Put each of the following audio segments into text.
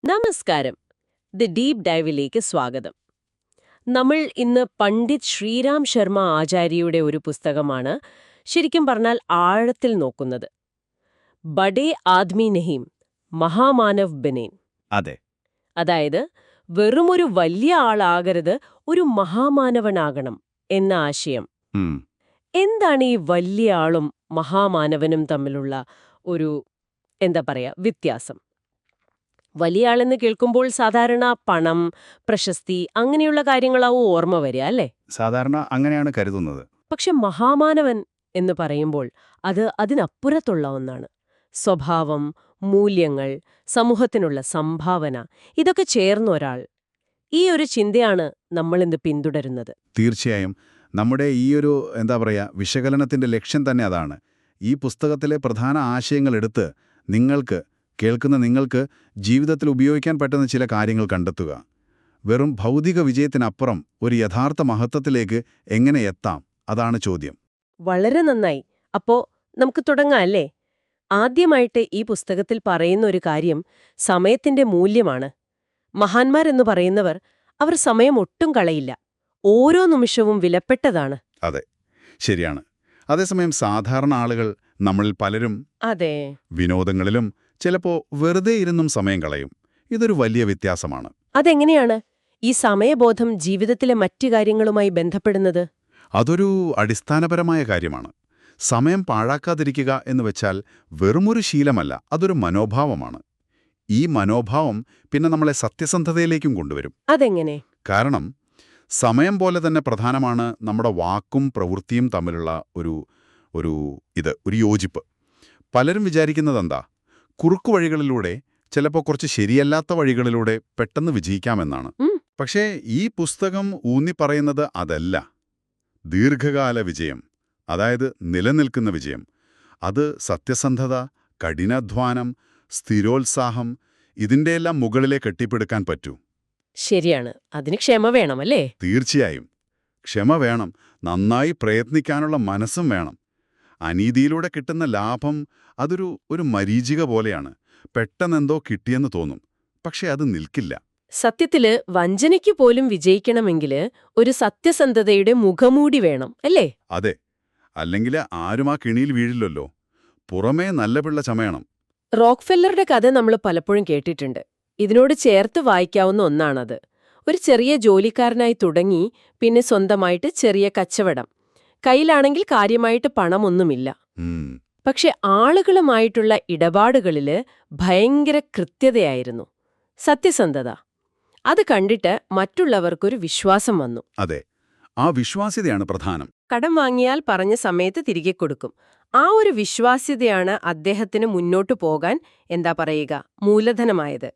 നമസ്കാരം. The deep ഡൈവിലേക്ക് സ്വാഗതം. നമ്മൾ ഇന്ന് പണ്ഡിറ്റ് ശ്രീരാം ശർമ്മ ആചാര്യയുടെ ഒരു പുസ്തകമാണ് ശരിക്കും പറഞ്ഞാൽ ആഴത്തിൽ നോക്കുന്നത്. ബഡേ ആദ്മി നഹീം, മഹാമാനവ് ബനേൻ. അതെ. അതായത് വെറുമൊരു വലിയ ആളാകരുത്, ഒരു മഹാമാനവനാകണം എന്ന ആശയം. ഉം. എന്താണ് ഈ വലിയ ആളും മഹാമാനവനും തമ്മിലുള്ള ഒരു വ്യത്യാസം? വലിയ ആളെന്ന് കേൾക്കുമ്പോൾ സാധാരണ പണം, പ്രശസ്തി അങ്ങനെയുള്ള കാര്യങ്ങളാവും ഓർമ്മ വരിക, അല്ലേ? സാധാരണ അങ്ങനെയാണ് കരുതുന്നത്. പക്ഷെ മഹാമാനവൻ എന്ന് പറയുമ്പോൾ അത് അതിനപ്പുറത്തുള്ള ഒന്നാണ്. സ്വഭാവം, മൂല്യങ്ങൾ, സമൂഹത്തിനുള്ള സംഭാവന, ഇതൊക്കെ ചേർന്ന ഒരാൾ. ഈ ഒരു ചിന്തയാണ് നമ്മളിന്ന് പിന്തുടരുന്നത്. തീർച്ചയായും നമ്മുടെ ഈയൊരു വിശകലനത്തിന്റെ ലക്ഷ്യം തന്നെ അതാണ്. ഈ പുസ്തകത്തിലെ പ്രധാന ആശയങ്ങൾ എടുത്ത് നിങ്ങൾക്ക് ജീവിതത്തിൽ ഉപയോഗിക്കാൻ പറ്റുന്ന ചില കാര്യങ്ങൾ കണ്ടെത്തുക. വെറും ഭൗതിക വിജയത്തിനപ്പുറം ഒരു യഥാർത്ഥ മഹത്വത്തിലേക്ക് എങ്ങനെ എത്താം, അതാണ് ചോദ്യം. വളരെ നന്നായി. അപ്പോ നമുക്ക് തുടങ്ങാം, അല്ലേ? ആദ്യമായിട്ട് ഈ പുസ്തകത്തിൽ പറയുന്ന ഒരു കാര്യം സമയത്തിന്റെ മൂല്യമാണ്. മഹാന്മാരെന്ന് പറയുന്നവർ അവർ സമയം ഒട്ടും കളയില്ല. ഓരോ നിമിഷവും വിലപ്പെട്ടതാണ്. അതെ, ശരിയാണ്. അതേസമയം സാധാരണ ആളുകൾ, നമ്മളിൽ പലരും അതെ, വിനോദങ്ങളിലും ചിലപ്പോ വെറുതെ ഇരുന്നും സമയം കളയും. ഇതൊരു വലിയ വ്യത്യാസമാണ്. അതെങ്ങനെയാണ് ഈ സമയബോധം ജീവിതത്തിലെ മറ്റു കാര്യങ്ങളുമായി ബന്ധപ്പെടുന്നത്? അതൊരു അടിസ്ഥാനപരമായ കാര്യമാണ്. സമയം പാഴാക്കാതിരിക്കുക എന്ന് വെച്ചാൽ വെറുമൊരു ശീലമല്ല, അതൊരു മനോഭാവമാണ്. ഈ മനോഭാവം പിന്നെ നമ്മളെ സത്യസന്ധതയിലേക്കും കൊണ്ടുവരും. അതെങ്ങനെ? കാരണം സമയം പോലെ തന്നെ പ്രധാനമാണ് നമ്മുടെ വാക്കും പ്രവൃത്തിയും തമ്മിലുള്ള ഒരു യോജിപ്പ്. പലരും വിചാരിക്കുന്നതെന്താ, കുറുക്കുവഴികളിലൂടെ, ചിലപ്പോൾ കുറച്ച് ശരിയല്ലാത്ത വഴികളിലൂടെ പെട്ടെന്ന് വിജയിക്കാമെന്നാണ്. പക്ഷേ ഈ പുസ്തകം ഊന്നിപ്പറയുന്നത് അതല്ല. ദീർഘകാല വിജയം, അതായത് നിലനിൽക്കുന്ന വിജയം, അത് സത്യസന്ധത, കഠിനാധ്വാനം, സ്ഥിരോത്സാഹം, ഇതിന്റെയെല്ലാം മുകളിലെ കെട്ടിപ്പടുക്കാൻ പറ്റൂ. ശരിയാണ്, അതിന് ക്ഷമ വേണം, അല്ലേ? തീർച്ചയായും ക്ഷമ വേണം, നന്നായി പ്രയത്നിക്കാനുള്ള മനസ്സും വേണം. അനീതിയിലൂടെ കിട്ടുന്ന ലാഭം അതൊരു മരീചിക പോലെയാണ്. പെട്ടെന്നെന്തോ കിട്ടിയെന്ന് തോന്നും, പക്ഷെ അത് നിൽക്കില്ല. സത്യത്തില് വഞ്ചനയ്ക്കു പോലും വിജയിക്കണമെങ്കില് ഒരു സത്യസന്ധതയുടെ മുഖമൂടി വേണം, അല്ലേ? അതെ, അല്ലെങ്കിൽ ആരും ആ കിണിയിൽ വീഴില്ലല്ലോ. പുറമേ നല്ല പിള്ള ചമയണം. റോക്ക്ഫെല്ലറുടെ കഥ നമ്മൾ പലപ്പോഴും കേട്ടിട്ടുണ്ട്. ഇതിനോട് ചേർത്ത് വായിക്കാവുന്ന ഒന്നാണത്. ഒരു ചെറിയ ജോലിക്കാരനായി തുടങ്ങി, പിന്നെ സ്വന്തമായിട്ട് ചെറിയ കച്ചവടം. കയ്യിലാണെങ്കിൽ കാര്യമായിട്ട് പണമൊന്നുമില്ല. പക്ഷെ ആളുകളുമായിട്ടുള്ള ഇടപാടുകളില് ഭയങ്കര കൃത്യതയായിരുന്നു, സത്യസന്ധത. അത് കണ്ടിട്ട് മറ്റുള്ളവർക്കൊരു വിശ്വാസം വന്നു. അതെ, ആ വിശ്വാസ്യതയാണ് പ്രധാനം. കടം വാങ്ങിയാൽ പറഞ്ഞ സമയത്ത് തിരികെ കൊടുക്കും. ആ ഒരു വിശ്വാസ്യതയാണ് അദ്ദേഹത്തിന് മുന്നോട്ടു പോകാൻ മൂലധനമായത്.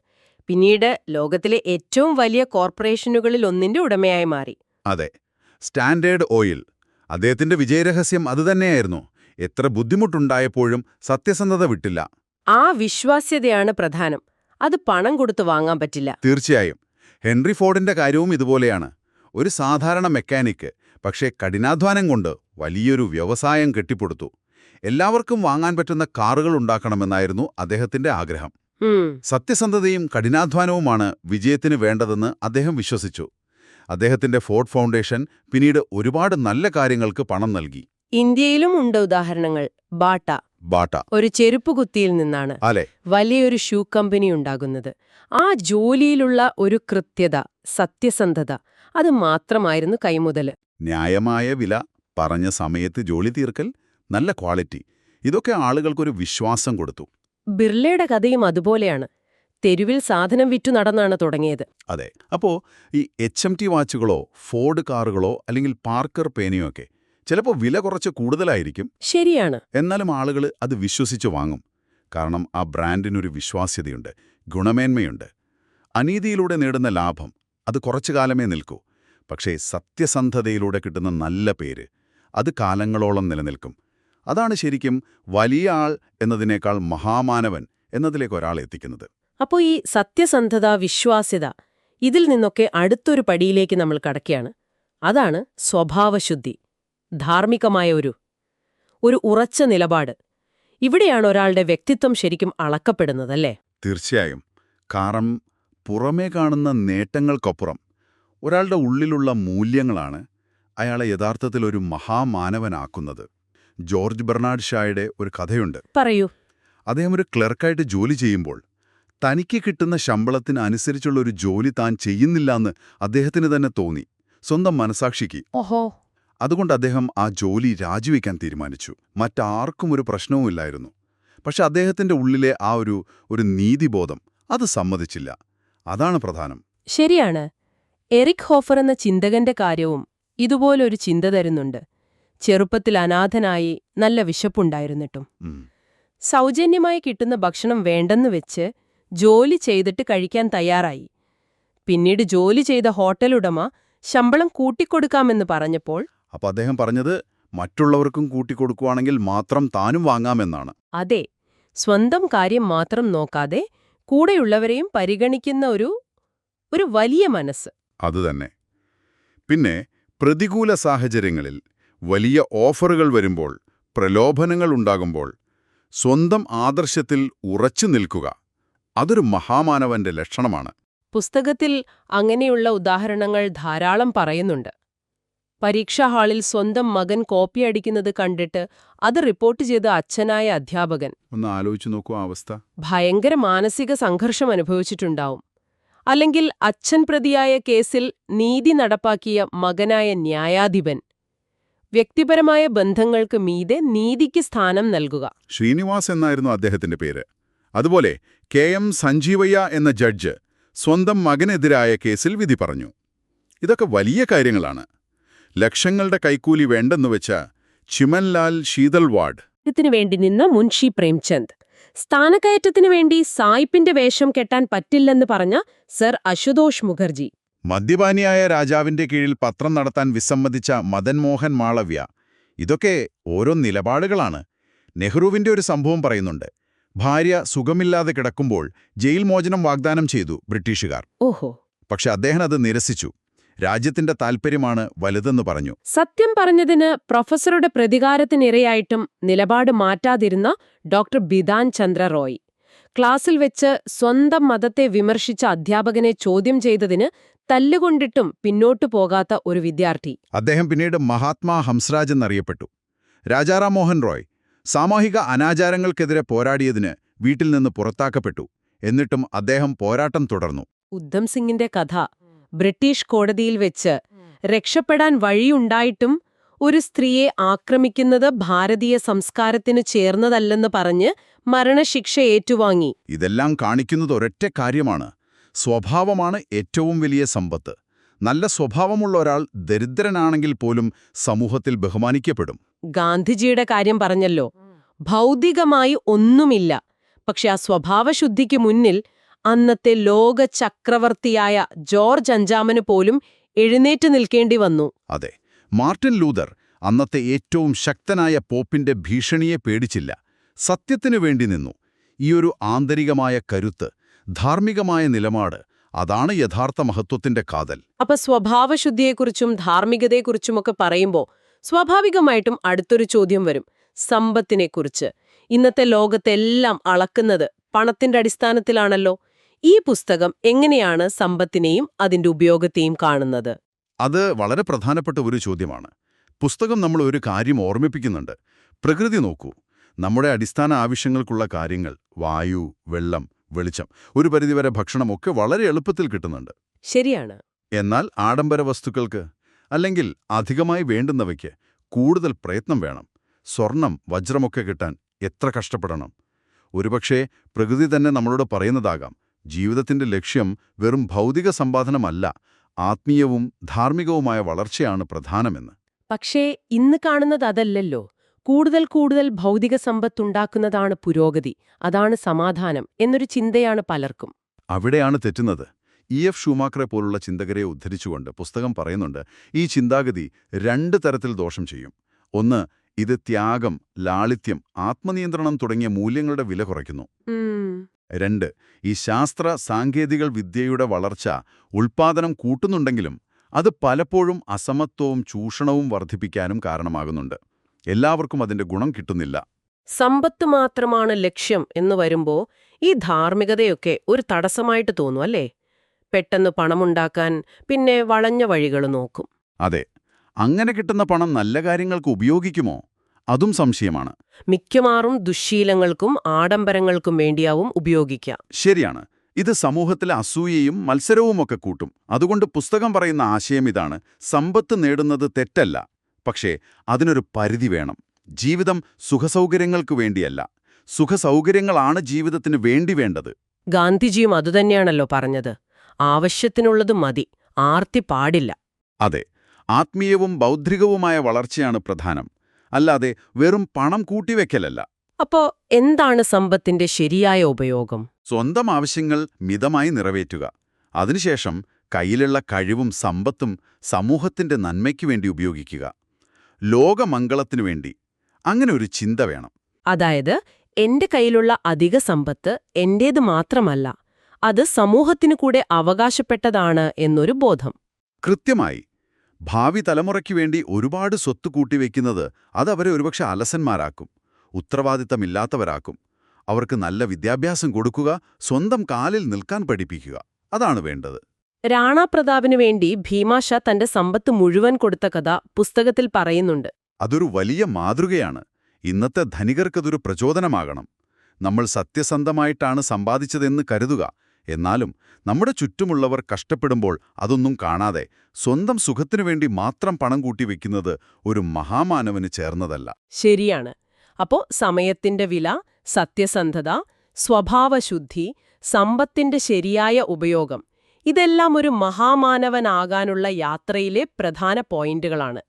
പിന്നീട് ലോകത്തിലെ ഏറ്റവും വലിയ കോർപ്പറേഷനുകളിൽ ഒന്നിന്റെ ഉടമയായി മാറി. അതെ, സ്റ്റാൻഡേർഡ് ഓയിൽ അദ്ദേഹത്തിന്റെ വിജയരഹസ്യം അതുതന്നെയായിരുന്നു. എത്ര ബുദ്ധിമുട്ടുണ്ടായപ്പോഴും സത്യസന്ധത വിട്ടില്ല. ആ വിശ്വാസ്യതയാണ് പ്രധാനം. അത് പണം കൊടുത്തു വാങ്ങാൻ പറ്റില്ല. തീർച്ചയായും. ഹെൻറി ഫോർഡിന്റെ കാര്യവും ഇതുപോലെയാണ്. ഒരു സാധാരണ മെക്കാനിക്ക്, പക്ഷേ കഠിനാധ്വാനം കൊണ്ട് വലിയൊരു വ്യവസായം കെട്ടിപ്പടുത്തു. എല്ലാവർക്കും വാങ്ങാൻ പറ്റുന്ന കാറുകൾ ഉണ്ടാക്കണമെന്നായിരുന്നു അദ്ദേഹത്തിന്റെ ആഗ്രഹം. സത്യസന്ധതയും കഠിനാധ്വാനവുമാണ് വിജയത്തിന് വേണ്ടതെന്ന് അദ്ദേഹം വിശ്വസിച്ചു. അദ്ദേഹത്തിന്റെ ഫോർഡ് ഫൗണ്ടേഷൻ പിന്നീട് ഒരുപാട് നല്ല കാര്യങ്ങൾക്ക് പണം നൽകി. ഇന്ത്യയിലും ഉണ്ട് ഉദാഹരണങ്ങൾ. ബാട്ട ഒരു ചെരുപ്പുകുത്തിയിൽ നിന്നാണ് വലിയൊരു ഷൂ കമ്പനി ഉണ്ടാകുന്നത്. ആ ജോലിയിലുള്ള ഒരു കൃത്യത, സത്യസന്ധത, അത് മാത്രമായിരുന്നു കൈമുതല്. ന്യായമായ വില, പറഞ്ഞ സമയത്ത് ജോലി തീർക്കൽ, നല്ല ക്വാളിറ്റി, ഇതൊക്കെ ആളുകൾക്കൊരു വിശ്വാസം കൊടുത്തു. ബിർളയുടെ കഥയും അതുപോലെയാണ്. തെരുവിൽ സാധനം വിറ്റു നടന്നാണ് തുടങ്ങിയത്. അതെ. അപ്പോ ഈ HMT വാച്ചുകളോ ഫോർഡ് കാറുകളോ അല്ലെങ്കിൽ പാർക്കർ പേനയോ ഒക്കെ ചിലപ്പോൾ വില കുറച്ച് കൂടുതലായിരിക്കും. ശരിയാണ്. എന്നാലും ആളുകൾ അത് വിശ്വസിച്ചു വാങ്ങും. കാരണം ആ ബ്രാൻഡിനൊരു വിശ്വാസ്യതയുണ്ട്, ഗുണമേന്മയുണ്ട്. അനീതിയിലൂടെ നേടുന്ന ലാഭം അത് കുറച്ചു കാലമേ നിൽക്കൂ. പക്ഷേ സത്യസന്ധതയിലൂടെ കിട്ടുന്ന നല്ല പേര് അത് കാലങ്ങളോളം നിലനിൽക്കും. അതാണ് ശരിക്കും വലിയ ആൾ എന്നതിനേക്കാൾ മഹാമാനവൻ എന്നതിലേക്ക് ഒരാളെ എത്തിക്കുന്നത്. അപ്പോൾ ഈ സത്യസന്ധത, വിശ്വാസ്യത, ഇതിൽ നിന്നൊക്കെ അടുത്തൊരു പടിയിലേക്ക് നമ്മൾ കടക്കുകയാണ്. അതാണ് സ്വഭാവശുദ്ധി, ധാർമ്മികമായ ഒരു ഉറച്ച നിലപാട്. ഇവിടെയാണ് ഒരാളുടെ വ്യക്തിത്വം ശരിക്കും അളക്കപ്പെടുന്നതല്ലേ? തീർച്ചയായും. കാരണം പുറമേ കാണുന്ന നേട്ടങ്ങൾക്കപ്പുറം ഒരാളുടെ ഉള്ളിലുള്ള മൂല്യങ്ങളാണ് അയാളെ യഥാർത്ഥത്തിൽ ഒരു മഹാമാനവനാക്കുന്നത്. ജോർജ് ബെർണാഡ് ഷായുടെ ഒരു കഥയുണ്ട്. പറയൂ. അദ്ദേഹം ഒരു ക്ലർക്കായിട്ട് ജോലി ചെയ്യുമ്പോൾ തനിക്ക് കിട്ടുന്ന ശമ്പളത്തിന് അനുസരിച്ചുള്ള ഒരു ജോലി താൻ ചെയ്യുന്നില്ലെന്ന് അദ്ദേഹത്തിന് തന്നെ തോന്നി, സ്വന്തം മനസാക്ഷിക്ക്. ഓഹോ. അതുകൊണ്ട് അദ്ദേഹം ആ ജോലി രാജിവെക്കാൻ തീരുമാനിച്ചു. മറ്റാർക്കും ഒരു പ്രശ്നവുമില്ലായിരുന്നു. പക്ഷെ അദ്ദേഹത്തിന്റെ ഉള്ളിലെ ആ ഒരു നീതിബോധം അത് സമ്മതിച്ചില്ല. അതാണ് പ്രധാനം. ശരിയാണ്. എറിക് ഹോഫർ എന്ന ചിന്തകന്റെ കാര്യവും ഇതുപോലൊരു ചിന്ത തരുന്നുണ്ട്. ചെറുപ്പത്തിൽ അനാഥനായി നല്ല വിശപ്പുണ്ടായിരുന്നിട്ടും സൗജന്യമായി കിട്ടുന്ന ഭക്ഷണം വേണ്ടെന്ന് വെച്ച് ജോലി ചെയ്തിട്ട് കഴിക്കാൻ തയ്യാറായി. പിന്നീട് ജോലി ചെയ്ത ഹോട്ടലുടമ ശമ്പളം കൂട്ടിക്കൊടുക്കാമെന്ന് പറഞ്ഞപ്പോൾ അപ്പൊ അദ്ദേഹം പറഞ്ഞത് മറ്റുള്ളവർക്കും കൂട്ടിക്കൊടുക്കുവാണെങ്കിൽ മാത്രം താനും വാങ്ങാമെന്നാണ്. അതെ, സ്വന്തം കാര്യം മാത്രം നോക്കാതെ കൂടെയുള്ളവരെയും പരിഗണിക്കുന്ന ഒരു വലിയ മനസ്സ്. അതുതന്നെ. പിന്നെ പ്രതികൂല സാഹചര്യങ്ങളിൽ വലിയ ഓഫറുകൾ വരുമ്പോൾ, പ്രലോഭനങ്ങൾ ഉണ്ടാകുമ്പോൾ സ്വന്തം ആദർശത്തിൽ ഉറച്ചു നിൽക്കുക, അതൊരു മഹാമാനവന്റെ ലക്ഷണമാണ്. പുസ്തകത്തിൽ അങ്ങനെയുള്ള ഉദാഹരണങ്ങൾ ധാരാളം പറയുന്നുണ്ട്. പരീക്ഷാ ഹാളിൽ സ്വന്തം മകൻ കോപ്പിയടിക്കുന്നത് കണ്ടിട്ട് അത് റിപ്പോർട്ട് ചെയ്ത അച്ഛനായ അധ്യാപകൻ ഒന്ന് ആലോചിച്ചു നോക്കൂ ആ അവസ്ഥ. ഭയങ്കര മാനസിക സംഘർഷം അനുഭവിച്ചിട്ടുണ്ടാവും. അല്ലെങ്കിൽ അച്ഛൻ പ്രതിയായ കേസിൽ നീതി നടപ്പാക്കിയ മകനായ ന്യായാധിപൻ. വ്യക്തിപരമായ ബന്ധങ്ങൾക്ക് മീതെ നീതിക്ക് സ്ഥാനം നൽകുക. ശ്രീനിവാസ് എന്നായിരുന്നു അദ്ദേഹത്തിന്റെ പേര്. അതുപോലെ KM സഞ്ജീവയ്യ എന്ന ജഡ്ജ് സ്വന്തം മകനെതിരായ കേസിൽ വിധി പറഞ്ഞു. ഇതൊക്കെ വലിയ കാര്യങ്ങളാണ്. ലക്ഷങ്ങളുടെ കൈക്കൂലി വേണ്ടെന്നുവെച്ച ചിമൻലാൽ ശീതൽവാഡ് വേണ്ടി നിന്ന മുൻഷി പ്രേംചന്ദ്, സ്ഥാനക്കയറ്റത്തിനു വേണ്ടി സായിപ്പിന്റെ വേഷം കെട്ടാൻ പറ്റില്ലെന്ന് പറഞ്ഞ സർ അശുതോഷ് മുഖർജി, മദ്യപാനിയായ രാജാവിന്റെ കീഴിൽ പത്രം നടത്താൻ വിസമ്മതിച്ച മദൻ മോഹൻ മാളവ്യ, ഇതൊക്കെ ഓരോ നിലപാടുകളാണ്. നെഹ്റുവിന്റെ ഒരു സംഭവം പറയുന്നുണ്ട്. ഭാര്യ സുഖമില്ലാതെ കിടക്കുമ്പോൾ ജയിൽ മോചനം വാഗ്ദാനം ചെയ്തു ബ്രിട്ടീഷുകാർ. ഓഹോ. പക്ഷെ അദ്ദേഹം അത് നിരസിച്ചു. രാജ്യത്തിന്റെ താൽപ്പര്യമാണ് വലുതെന്ന് പറഞ്ഞു. സത്യം പറഞ്ഞതിന് പ്രൊഫസറുടെ പ്രതികാരത്തിനിരയായിട്ടും നിലപാട് മാറ്റാതിരുന്ന ഡോക്ടർ ബിധാൻ ചന്ദ്ര റോയ്, ക്ലാസ്സിൽ വെച്ച് സ്വന്തം മതത്തെ വിമർശിച്ച അധ്യാപകനെ ചോദ്യം ചെയ്തതിന് തല്ലുകൊണ്ടിട്ടും പിന്നോട്ടു പോകാത്ത ഒരു വിദ്യാർത്ഥി. അദ്ദേഹം പിന്നീട് മഹാത്മാ ഹംസ്രാജ് എന്നറിയപ്പെട്ടു. രാജാറാം മോഹൻ റോയ് സാമൂഹിക അനാചാരങ്ങൾക്കെതിരെ പോരാടിയതിന് വീട്ടിൽ നിന്ന് പുറത്താക്കപ്പെട്ടു. എന്നിട്ടും അദ്ദേഹം പോരാട്ടം തുടർന്നു. ഉദ്ധം സിംഗിന്റെ കഥ ബ്രിട്ടീഷ് കോടതിയിൽ വെച്ച് രക്ഷപ്പെടാൻ വഴിയുണ്ടായിട്ടും ഒരു സ്ത്രീയെ ആക്രമിക്കുന്നത് ഭാരതീയ സംസ്കാരത്തിനു ചേർന്നതല്ലെന്ന് പറഞ്ഞ് മരണശിക്ഷ ഏറ്റുവാങ്ങി. ഇതെല്ലാം കാണിക്കുന്നത് ഒരൊറ്റ കാര്യമാണ്: സ്വഭാവമാണ് ഏറ്റവും വലിയ സമ്പത്ത്. നല്ല സ്വഭാവമുള്ള ഒരാൾ ദരിദ്രനാണെങ്കിൽ പോലും സമൂഹത്തിൽ ബഹുമാനിക്കപ്പെടും. ഗാന്ധിജിയുടെ കാര്യം പറഞ്ഞല്ലോ. ഭൗതികമായി ഒന്നുമില്ല, പക്ഷെ ആ സ്വഭാവശുദ്ധിക്ക് മുന്നിൽ അന്നത്തെ ലോക ചക്രവർത്തിയായ ജോർജ് അഞ്ചാമന് പോലും എഴുന്നേറ്റ് നിൽക്കേണ്ടി വന്നു. അതെ, മാർട്ടിൻ ലൂതർ അന്നത്തെ ഏറ്റവും ശക്തനായ പോപ്പിന്റെ ഭീഷണിയെ പേടിച്ചില്ല. സത്യത്തിനു വേണ്ടി നിന്നു. ഈയൊരു ആന്തരികമായ കരുത്ത്, ധാർമ്മികമായ നിലപാട്, അതാണ് യഥാർത്ഥ മഹത്വത്തിന്റെ കാതൽ. അപ്പൊ സ്വഭാവശുദ്ധിയെക്കുറിച്ചും ധാർമ്മികതയെക്കുറിച്ചുമൊക്കെ പറയുമ്പോൾ സ്വാഭാവികമായിട്ടും അടുത്തൊരു ചോദ്യം വരും: സമ്പത്തിനെക്കുറിച്ച്. ഇന്നത്തെ ലോകത്തെല്ലാം അളക്കുന്നത് പണത്തിന്റെ അടിസ്ഥാനത്തിലാണല്ലോ. ഈ പുസ്തകം എങ്ങനെയാണ് സമ്പത്തിനെയും അതിന്റെ ഉപയോഗത്തെയും കാണുന്നത്? അത് വളരെ പ്രധാനപ്പെട്ട ഒരു ചോദ്യമാണ്. പുസ്തകം നമ്മൾ ഒരു കാര്യം ഓർമ്മിപ്പിക്കുന്നുണ്ട്. പ്രകൃതി നോക്കൂ. നമ്മുടെ അടിസ്ഥാന ആവശ്യങ്ങൾക്കുള്ള കാര്യങ്ങൾ, വായു, വെള്ളം, വെളിച്ചം, ഒരു പരിധിവരെ ഭക്ഷണമൊക്കെ വളരെ എളുപ്പത്തിൽ കിട്ടുന്നുണ്ട്. ശരിയാണ്. എന്നാൽ ആഡംബര വസ്തുക്കൾക്ക്, അല്ലെങ്കിൽ അധികമായി വേണ്ടുന്നവയ്ക്ക് കൂടുതൽ പ്രയത്നം വേണം. സ്വർണം, വജ്രമൊക്കെ കിട്ടാൻ എത്ര കഷ്ടപ്പെടണം? ഒരുപക്ഷേ പ്രകൃതി തന്നെ നമ്മളോട് പറയുന്നതാകാം, ജീവിതത്തിന്റെ ലക്ഷ്യം വെറും ഭൗതിക സമ്പാദനമല്ല, ആത്മീയവും ധാർമ്മികവുമായ വളർച്ചയാണ് പ്രധാനമെന്ന്. പക്ഷേ ഇന്ന് കാണുന്നത് അതല്ലല്ലോ. കൂടുതൽ ഭൗതിക സമ്പത്തുണ്ടാക്കുന്നതാണ് പുരോഗതി, അതാണ് സമാധാനം എന്നൊരു ചിന്തയാണ് പലർക്കും. അവിടെയാണ് തെറ്റുന്നത്. EF ഷൂമാക്കറെ പോലുള്ള ചിന്തകരെ ഉദ്ധരിച്ചുകൊണ്ട് പുസ്തകം പറയുന്നുണ്ട്, ഈ ചിന്താഗതി 2 തരത്തിൽ ദോഷം ചെയ്യും. ഒന്ന്, ഇത് ത്യാഗം, ലാളിത്യം, ആത്മനിയന്ത്രണം തുടങ്ങിയ മൂല്യങ്ങളുടെ വില കുറയ്ക്കുന്നു. 2, ഈ ശാസ്ത്ര സാങ്കേതിക വിദ്യയുടെ വളർച്ച ഉൽപ്പാദനം കൂട്ടുന്നുണ്ടെങ്കിലും അത് പലപ്പോഴും അസമത്വവും ചൂഷണവും വർദ്ധിപ്പിക്കാനും കാരണമാകുന്നുണ്ട്. എല്ലാവർക്കും അതിന്റെ ഗുണം കിട്ടുന്നില്ല. സമ്പത്ത് മാത്രമാണ് ലക്ഷ്യം എന്ന് വരുമ്പോ ഈ ധാർമ്മികതയൊക്കെ ഒരു തടസ്സമായിട്ട് തോന്നും, അല്ലേ? പെട്ടെന്ന് പണമുണ്ടാക്കാൻ പിന്നെ വളഞ്ഞ വഴികൾ നോക്കും. അതെ, അങ്ങനെ കിട്ടുന്ന പണം നല്ല കാര്യങ്ങൾക്ക് ഉപയോഗിക്കുമോ? അതും സംശയമാണ്. മിക്കവാറും ദുശ്ശീലങ്ങൾക്കും ആഡംബരങ്ങൾക്കും വേണ്ടിയാവും ഉപയോഗിക്കുക. ശരിയാണ്. ഇത് സമൂഹത്തിലെ അസൂയയും മത്സരവുമൊക്കെ കൂട്ടും. അതുകൊണ്ട് പുസ്തകം പറയുന്ന ആശയം ഇതാണ്: സമ്പത്ത് നേടുന്നത് തെറ്റല്ല, പക്ഷേ അതിനൊരു പരിധി വേണം. ജീവിതം സുഖസൗകര്യങ്ങൾക്കു വേണ്ടിയല്ല, സുഖസൗകര്യങ്ങളാണ് ജീവിതത്തിന് വേണ്ടത്. ഗാന്ധിജിയും അതുതന്നെയാണല്ലോ പറഞ്ഞത്. ആവശ്യത്തിനുള്ളത് മതി, ആർത്തി പാടില്ല. അതെ, ആത്മീയവും ബൗദ്ധികവുമായ വളർച്ചയാണ് പ്രധാനം, അല്ലാതെ വെറും പണം കൂട്ടിവെക്കലല്ല. അപ്പോ എന്താണ് സമ്പത്തിന്റെ ശരിയായ ഉപയോഗം? സ്വന്തം ആവശ്യങ്ങൾ മിതമായി നിറവേറ്റുക. അതിനുശേഷം കയ്യിലുള്ള കഴിവും സമ്പത്തും സമൂഹത്തിന്റെ നന്മയ്ക്കു വേണ്ടി ഉപയോഗിക്കുക. ലോകമംഗളത്തിനു വേണ്ടി. അങ്ങനെ ഒരു ചിന്ത വേണം. അതായത് എന്റെ കയ്യിലുള്ള അധിക സമ്പത്ത് എന്റേത് മാത്രമല്ല, അത് സമൂഹത്തിനു കൂടെ അവകാശപ്പെട്ടതാണ് എന്നൊരു ബോധം. കൃത്യമായി. ഭാവി തലമുറയ്ക്കു വേണ്ടി ഒരുപാട് സ്വത്ത് കൂട്ടിവെക്കുന്നത് അതവരെ ഒരുപക്ഷെ അലസന്മാരാക്കും, ഉത്തരവാദിത്തമില്ലാത്തവരാക്കും. അവർക്ക് നല്ല വിദ്യാഭ്യാസം കൊടുക്കുക, സ്വന്തം കാലിൽ നിൽക്കാൻ പഠിപ്പിക്കുക. അതാണ് വേണ്ടത്. രാണാ പ്രതാപിനു വേണ്ടി ഭീമാഷാ തന്റെ സമ്പത്ത് മുഴുവൻ കൊടുത്ത കഥ പുസ്തകത്തിൽ പറയുന്നുണ്ട്. അതൊരു വലിയ മാതൃകയാണ്. ഇന്നത്തെ ധനികർക്കതൊരു പ്രചോദനമാകണം. നമ്മൾ സത്യസന്ധമായിട്ടാണ് സമ്പാദിച്ചതെന്ന് കരുതുക. എന്നാലും നമ്മുടെ ചുറ്റുമുള്ളവർ കഷ്ടപ്പെടുമ്പോൾ അതൊന്നും കാണാതെ സ്വന്തം സുഖത്തിനു വേണ്ടി മാത്രം പണം കൂട്ടിവെക്കുന്നത് ഒരു മഹാമാനവന് ചേർന്നതല്ല. ശരിയാണ്. അപ്പോ സമയത്തിന്റെ വില, സത്യസന്ധത, സ്വഭാവശുദ്ധി, സമ്പത്തിന്റെ ശരിയായ ഉപയോഗം, ഇതെല്ലാം ഒരു മഹാമാനവനാകാനുള്ള യാത്രയിലെ പ്രധാന പോയിന്റുകളാണ്.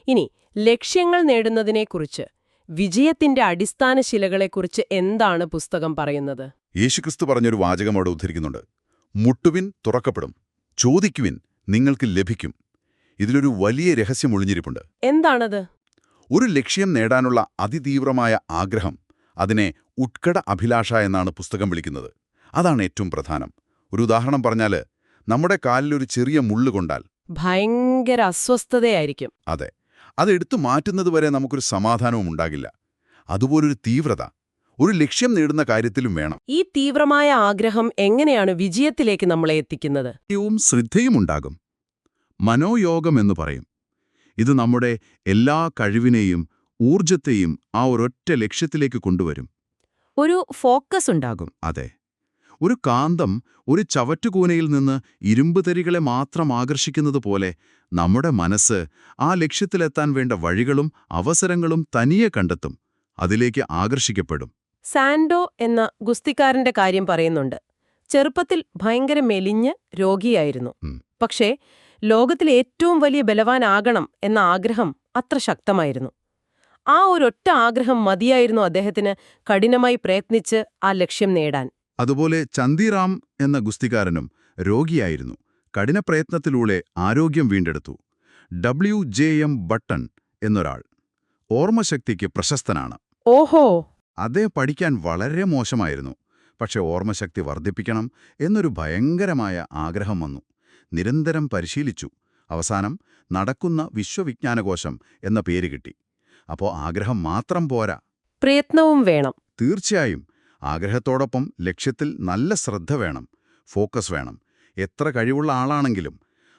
ഇനി ലക്ഷ്യങ്ങൾ നേടുന്നതിനെക്കുറിച്ച്, വിജയത്തിന്റെ അടിസ്ഥാന ശിലകളെക്കുറിച്ച് എന്താണ് പുസ്തകം പറയുന്നത്? യേശുക്രിസ്തു പറഞ്ഞൊരു വാചകം അവിടെ ഉദ്ധരിക്കുന്നുണ്ട്: മുട്ടുവിൻ, തുറക്കപ്പെടും; ചോദിക്കുവിൻ, നിങ്ങൾക്ക് ലഭിക്കും. ഇതിലൊരു വലിയ രഹസ്യം ഒളിഞ്ഞിരിപ്പുണ്ട്. എന്താണത്? ഒരു ലക്ഷ്യം നേടാനുള്ള അതിതീവ്രമായ ആഗ്രഹം, അതിനെ ഉത്കട അഭിലാഷ എന്നാണ് പുസ്തകം വിളിക്കുന്നത്. അതാണ് ഏറ്റവും പ്രധാനം. ഒരു ഉദാഹരണം പറഞ്ഞാൽ, നമ്മുടെ കാലിലൊരു ചെറിയ മുള്ളു കൊണ്ടാൽ ഭയങ്കര അസ്വസ്ഥതയായിരിക്കും. അതെ, അതെടുത്തു മാറ്റുന്നതുവരെ നമുക്കൊരു സമാധാനവും ഉണ്ടാകില്ല. അതുപോലൊരു തീവ്രത ഒരു ലക്ഷ്യം നേടുന്ന കാര്യത്തിലും വേണം. ഈ തീവ്രമായ ആഗ്രഹം എങ്ങനെയാണ് വിജയത്തിലേക്ക് നമ്മളെ എത്തിക്കുന്നത്? ശ്രദ്ധയുമുണ്ടാകും. മനോയോഗം എന്ന് പറയും. ഇത് നമ്മുടെ എല്ലാ കഴിവിനെയും ഊർജത്തെയും ആ ഒരൊറ്റ ലക്ഷ്യത്തിലേക്ക് കൊണ്ടുവരും. ഒരു ഫോക്കസ് ഉണ്ടാകും. അതെ, ഒരു കാന്തം ഒരു ചവറ്റുകൂനയിൽ നിന്ന് ഇരുമ്പ് തരികളെ മാത്രം ആകർഷിക്കുന്നത് പോലെ നമ്മുടെ മനസ്സ് ആ ലക്ഷ്യത്തിലെത്താൻ വേണ്ട വഴികളും അവസരങ്ങളും തനിയെ കണ്ടെത്തും, അതിലേക്ക് ആകർഷിക്കപ്പെടും. സാൻഡോ എന്ന ഗുസ്തിക്കാരന്റെ കാര്യം പറയുന്നുണ്ട്. ചെറുപ്പത്തിൽ ഭയങ്കര മെലിഞ്ഞ് രോഗിയായിരുന്നു. പക്ഷേ ലോകത്തിലെ ഏറ്റവും വലിയ ബലവാനാകണം എന്ന ആഗ്രഹം അത്ര ശക്തമായിരുന്നു. ആ ഒരൊറ്റ ആഗ്രഹം മതിയായിരുന്നു അദ്ദേഹത്തിന് കഠിനമായി പ്രയത്നിച്ച് ആ ലക്ഷ്യം നേടാൻ. അതുപോലെ ചന്തിറാം എന്ന ഗുസ്തിക്കാരനും രോഗിയായിരുന്നു. കഠിന പ്രയത്നത്തിലൂടെ ആരോഗ്യം വീണ്ടെടുത്തു. WJM ബട്ടൺ എന്നൊരാൾ ഓർമ്മശക്തിക്ക് പ്രശസ്തനാണ്. ഓഹോ! അദ്ദേഹം പഠിക്കാൻ വളരെ മോശമായിരുന്നു. പക്ഷെ ഓർമ്മശക്തി വർദ്ധിപ്പിക്കണം എന്നൊരു ഭയങ്കരമായ ആഗ്രഹം വന്നു. നിരന്തരം പരിശീലിച്ചു. അവസാനം നടക്കുന്ന വിശ്വവിജ്ഞാനകോശം എന്ന പേര് കിട്ടി. അപ്പോൾ ആഗ്രഹം മാത്രം പോരാ, പ്രയത്നവും വേണം. തീർച്ചയായും. ആഗ്രഹത്തോടൊപ്പം ലക്ഷ്യത്തിൽ നല്ല ശ്രദ്ധ വേണം, ഫോക്കസ് വേണം. എത്ര കഴിവുള്ള ആളാണെങ്കിലും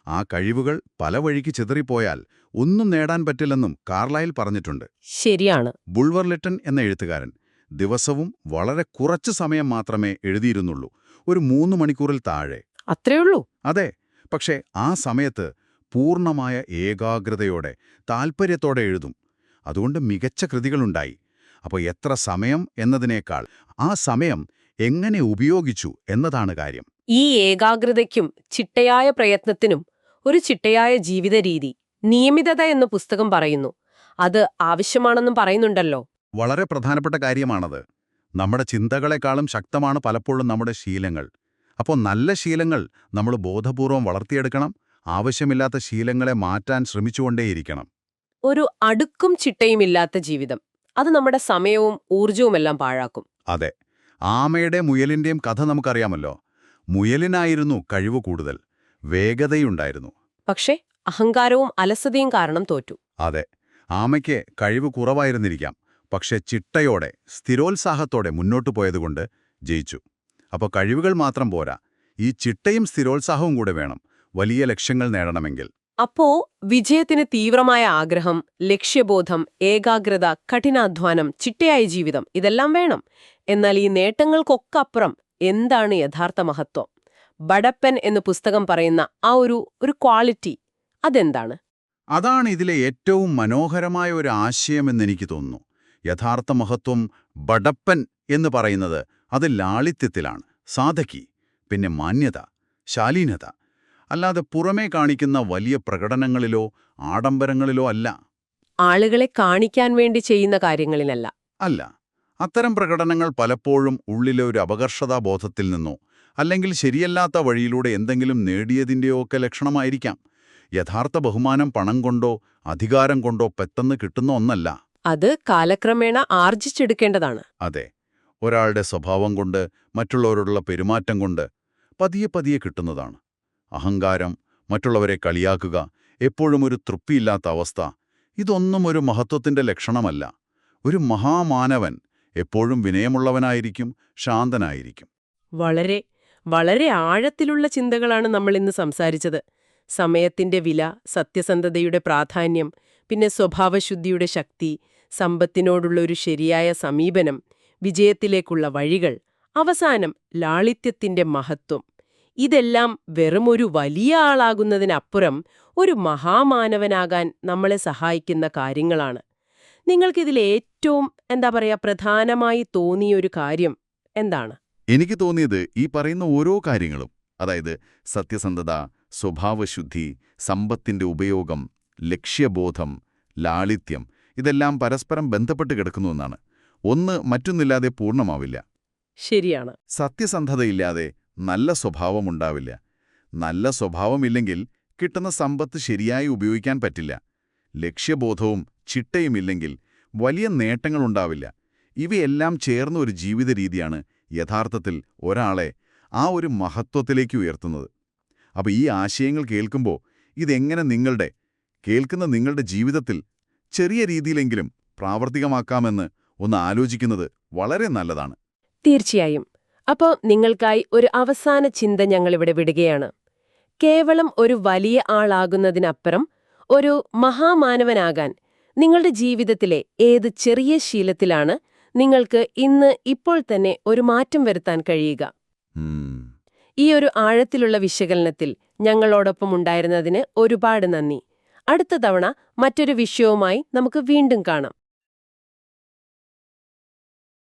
ആ കഴിവുകൾ പല വഴിക്ക് ചിതറിപ്പോയാൽ ഒന്നും നേടാൻ പറ്റില്ലെന്നും കാർലൈൽ പറഞ്ഞിട്ടുണ്ട്. ശരിയാണ്. ബുൾവർ ലിട്ടൺ എന്ന എഴുത്തുകാരൻ ദിവസവും വളരെ കുറച്ച് സമയം മാത്രമേ എഴുതിയിരുന്നുള്ളൂ, ഒരു 3 മണിക്കൂറിൽ താഴെ. അത്രയുള്ളൂ? അതെ, പക്ഷേ ആ സമയത്ത് പൂർണ്ണമായ ഏകാഗ്രതയോടെ താൽപ്പര്യത്തോടെ എഴുതും. അതുകൊണ്ട് മികച്ച കൃതികളുണ്ടായി. അപ്പോൾ എത്ര സമയം എന്നതിനേക്കാൾ ആ സമയം എങ്ങനെ ഉപയോഗിച്ചു എന്നതാണ് കാര്യം. ഈ ഏകാഗ്രതയ്ക്കും ചിട്ടയായ പ്രയത്നത്തിനും ഒരു ചിട്ടയായ ജീവിത രീതി, നിയമിതത എന്ന് പുസ്തകം പറയുന്നു. അത് ആവശ്യമാണെന്നും പറയുന്നുണ്ടല്ലോ. വളരെ പ്രധാനപ്പെട്ട കാര്യമാണത്. നമ്മുടെ ചിന്തകളെക്കാളും ശക്തമാണ് പലപ്പോഴും നമ്മുടെ ശീലങ്ങൾ. അപ്പോൾ നല്ല ശീലങ്ങൾ നമ്മൾ ബോധപൂർവം വളർത്തിയെടുക്കണം. ആവശ്യമില്ലാത്ത ശീലങ്ങളെ മാറ്റാൻ ശ്രമിച്ചുകൊണ്ടേയിരിക്കണം. ഒരു അടുക്കും ചിട്ടയുമില്ലാത്ത ജീവിതം, അത് നമ്മുടെ സമയവും ഊർജവുമെല്ലാം പാഴാക്കും. അതെ, ആമയുടെ മുയലിന്റെയും കഥ നമുക്കറിയാമല്ലോ. മുയലിനായിരുന്നു കഴിവ് കൂടുതൽ, വേഗതയുണ്ടായിരുന്നു. പക്ഷേ അഹങ്കാരവും അലസതയും കാരണം തോറ്റു. അതെ, ആമയ്ക്ക് കഴിവ് കുറവായിരുന്നിരിക്കാം, പക്ഷെ ചിട്ടയോടെ സ്ഥിരോത്സാഹത്തോടെ മുന്നോട്ടു പോയതുകൊണ്ട് ജയിച്ചു. അപ്പോൾ കഴിവുകൾ മാത്രം പോരാ, ഈ ചിട്ടയും സ്ഥിരോത്സാഹവും കൂടെ വേണം വലിയ ലക്ഷ്യങ്ങൾ നേടണമെങ്കിൽ. അപ്പോ വിജയത്തിന് തീവ്രമായ ആഗ്രഹം, ലക്ഷ്യബോധം, ഏകാഗ്രത, കഠിനാധ്വാനം, ചിട്ടയായ ജീവിതം ഇതെല്ലാം വേണം. എന്നാൽ ഈ നേട്ടങ്ങൾക്കൊക്കെ അപ്പുറം എന്താണ് യഥാർത്ഥ മഹത്വം? ബഡപ്പൻ എന്ന് പുസ്തകം പറയുന്ന ആ ഒരു ക്വാളിറ്റി അതെന്താണ്? അതാണ് ഇതിലെ ഏറ്റവും മനോഹരമായ ഒരു ആശയമെന്നെനിക്ക് തോന്നുന്നു. യഥാർത്ഥ മഹത്വം ബഡപ്പൻ എന്ന് പറയുന്നത് അത് ലാളിത്യത്തിലാണ്, സാധകി, പിന്നെ മാന്യത, ശാലീനത. അല്ലാതെ പുറമേ കാണിക്കുന്ന വലിയ പ്രകടനങ്ങളിലോ ആഡംബരങ്ങളിലോ അല്ല. ആളുകളെ കാണിക്കാൻ വേണ്ടി ചെയ്യുന്ന കാര്യങ്ങളിലല്ല. അല്ല, അത്തരം പ്രകടനങ്ങൾ പലപ്പോഴും ഉള്ളിലെ ഒരു അപകർഷതാബോധത്തിൽ നിന്നോ അല്ലെങ്കിൽ ശരിയല്ലാത്ത വഴിയിലൂടെ എന്തെങ്കിലും നേടിയതിൻ്റെയോ ഒക്കെ ലക്ഷണമായിരിക്കാം. യഥാർത്ഥ ബഹുമാനം പണം കൊണ്ടോ അധികാരം കൊണ്ടോ പെട്ടെന്ന് കിട്ടുന്ന ഒന്നല്ല. അത് കാലക്രമേണ ആർജിച്ചെടുക്കേണ്ടതാണ്. അതെ, ഒരാളുടെ സ്വഭാവം കൊണ്ട്, മറ്റുള്ളവരോടുള്ള പെരുമാറ്റം കൊണ്ട് പതിയെ പതിയെ കിട്ടുന്നതാണ്. അഹങ്കാരം, മറ്റുള്ളവരെ കളിയാക്കുക, എപ്പോഴും ഒരു തൃപ്തിയില്ലാത്ത അവസ്ഥ, ഇതൊന്നും ഒരു മഹത്വത്തിന്റെ ലക്ഷണമല്ല. ഒരു മഹാമാനവൻ എപ്പോഴും വിനയമുള്ളവനായിരിക്കും, ശാന്തനായിരിക്കും. വളരെ വളരെ ആഴത്തിലുള്ള ചിന്തകളാണ് നമ്മൾ ഇന്ന് സംസാരിച്ചത്. സമയത്തിന്റെ വില, സത്യസന്ധതയുടെ പ്രാധാന്യം, പിന്നെ സ്വഭാവശുദ്ധിയുടെ ശക്തി, സമ്പത്തിനോടുള്ള ഒരു ശരിയായ സമീപനം, വിജയത്തിലേക്കുള്ള വഴികൾ, അവസാനം ലാളിത്യത്തിന്റെ മഹത്വം. ഇതെല്ലാം വെറുമൊരു വലിയ ആളാകുന്നതിനപ്പുറം ഒരു മഹാമാനവനാകാൻ നമ്മളെ സഹായിക്കുന്ന കാര്യങ്ങളാണ്. നിങ്ങൾക്കിതിൽ ഏറ്റവും പ്രധാനമായി തോന്നിയൊരു കാര്യം എന്താണ്? എനിക്ക് തോന്നിയത് ഈ പറയുന്ന ഓരോ കാര്യങ്ങളും, അതായത് സത്യസന്ധത, സ്വഭാവശുദ്ധി, സമ്പത്തിന്റെ ഉപയോഗം, ലക്ഷ്യബോധം, ലാളിത്യം, ഇതെല്ലാം പരസ്പരം ബന്ധപ്പെട്ട് കിടക്കുന്നുവെന്നാണ്. ഒന്ന് മറ്റൊന്നില്ലാതെ പൂർണ്ണമാവില്ല. ശരിയാണ്. സത്യസന്ധതയില്ലാതെ നല്ല സ്വഭാവമുണ്ടാവില്ല. നല്ല സ്വഭാവമില്ലെങ്കിൽ കിട്ടുന്ന സമ്പത്ത് ശരിയായി ഉപയോഗിക്കാൻ പറ്റില്ല. ലക്ഷ്യബോധവും ചിട്ടയുമില്ലെങ്കിൽ വലിയ നേട്ടങ്ങളുണ്ടാവില്ല. ഇവയെല്ലാം ചേർന്ന ഒരു ജീവിത രീതിയാണ് യഥാർത്ഥത്തിൽ ഒരാളെ ആ ഒരു മഹത്വത്തിലേക്ക് ഉയർത്തുന്നത്. അപ്പോൾ ഈ ആശയങ്ങൾ കേൾക്കുമ്പോൾ ഇതെങ്ങനെ കേൾക്കുന്ന നിങ്ങളുടെ ജീവിതത്തിൽ ചെറിയ രീതിയിലെങ്കിലും പ്രാവർത്തികമാക്കാമെന്ന് ഒന്ന് ആലോചിക്കുന്നത് വളരെ നല്ലതാണ്. തീർച്ചയായും. അപ്പോൾ നിങ്ങൾക്കായി ഒരു അവസാന ചിന്ത ഞങ്ങളിവിടെ വിടുകയാണ്. കേവലം ഒരു വലിയ ആളാകുന്നതിനപ്പുറം ഒരു മഹാമാനവനാകാൻ നിങ്ങളുടെ ജീവിതത്തിലെ ഏത് ചെറിയ ശീലത്തിലാണ് നിങ്ങൾക്ക് ഇപ്പോൾ തന്നെ ഒരു മാറ്റം വരുത്താൻ കഴിയുക? ഈ ഒരു ആഴത്തിലുള്ള വിശകലനത്തിൽ ഞങ്ങളോടൊപ്പം ഉണ്ടായിരുന്നതിന് ഒരുപാട് നന്ദി. അടുത്ത തവണ മറ്റൊരു വിഷയവുമായി നമുക്ക് വീണ്ടും കാണാം.